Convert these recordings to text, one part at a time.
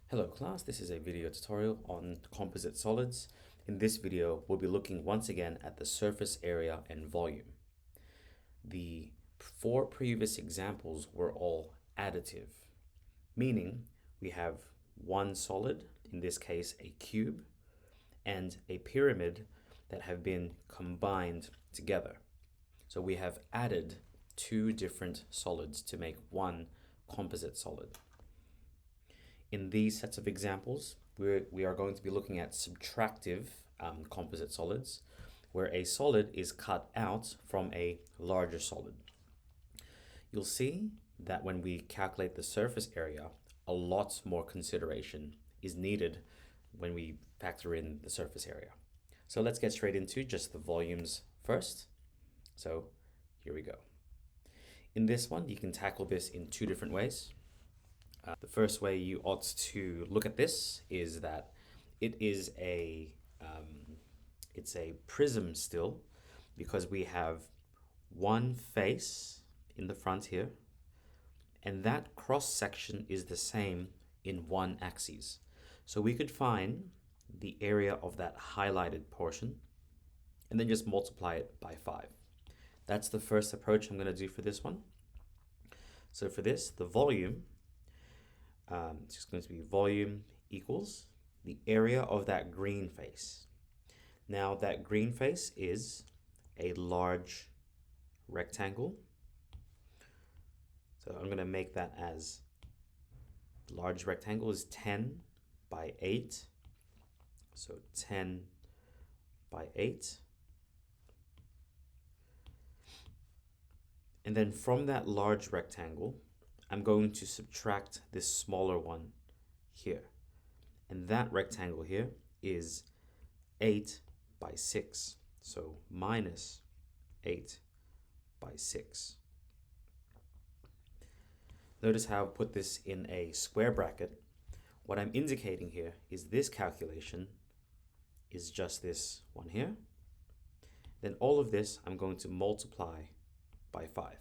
Hello class, this is a video tutorial on composite solids. In this video, we'll be looking once again at the surface area and volume. The four previous examples were all additive, meaning we have one solid, in this case a cube, and a pyramid that have been combined together. So we have added two different solids to make one composite solid. In these sets of examples, we are going to be looking at subtractive composite solids, where a solid is cut out from a larger solid. You'll see that when we calculate the surface area, a lot more consideration is needed when we factor in the surface area. So let's get straight into just the volumes first. So here we go. In this one, you can tackle this in two different ways. The first way you ought to look at this is that it is it's a prism still, because we have one face in the front here, and that cross section is the same in one axis. So we could find the area of that highlighted portion and then just multiply it by 5. That's the first approach I'm going to do for this one. So for this, the volume, it's just going to be volume equals the area of that green face. Now that green face is a large rectangle. So I'm going to make that as large rectangle is 10 by 8. So 10 by 8. And then from that large rectangle, I'm going to subtract this smaller one here. And that rectangle here is 8 by 6. So minus 8 by 6. Notice how I put this in a square bracket. What I'm indicating here is this calculation is just this one here. Then all of this I'm going to multiply by 5.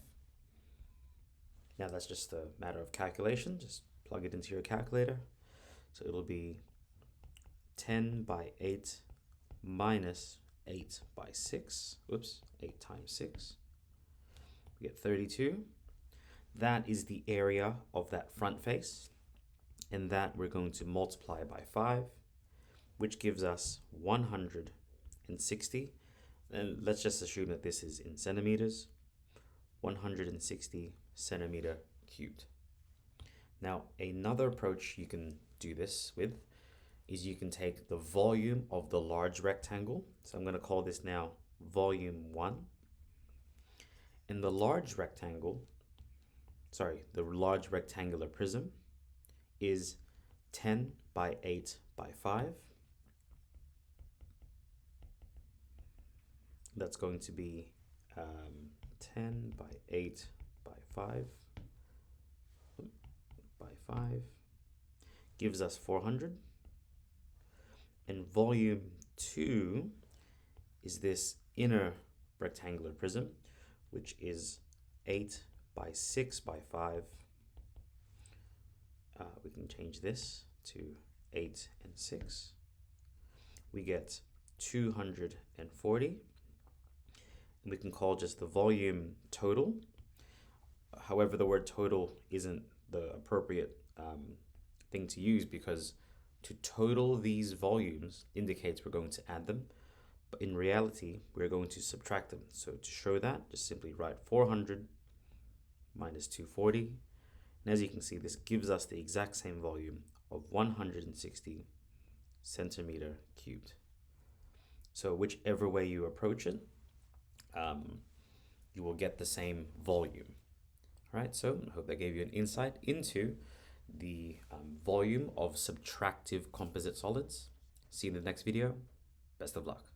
Now that's just a matter of calculation. Just plug it into your calculator. So it'll be 10 by 8 minus 8 by 6. Oops, 8 times 6. We get 32. That is the area of that front face. And that we're going to multiply by 5, which gives us 160. And let's just assume that this is in centimeters. 160 centimeter cubed. Now, another approach you can do this with is you can take the volume of the large rectangle. So I'm going to call this now volume 1. And the large rectangle, the large rectangular prism is 10 by 8 by 5. That's going to be 10 by 8 by 5 gives us 400. And volume 2 is this inner rectangular prism, which is 8 by 6 by 5. We can change this to 8 and 6. We get 240. And we can call just the volume total. However, the word total isn't the appropriate thing to use, because to total these volumes indicates we're going to add them. But in reality, we're going to subtract them. So to show that, just simply write 400 minus 240. And as you can see, this gives us the exact same volume of 160 centimeter cubed. So whichever way you approach it, you will get the same volume. All right, so I hope that gave you an insight into the volume of subtractive composite solids. See you in the next video. Best of luck.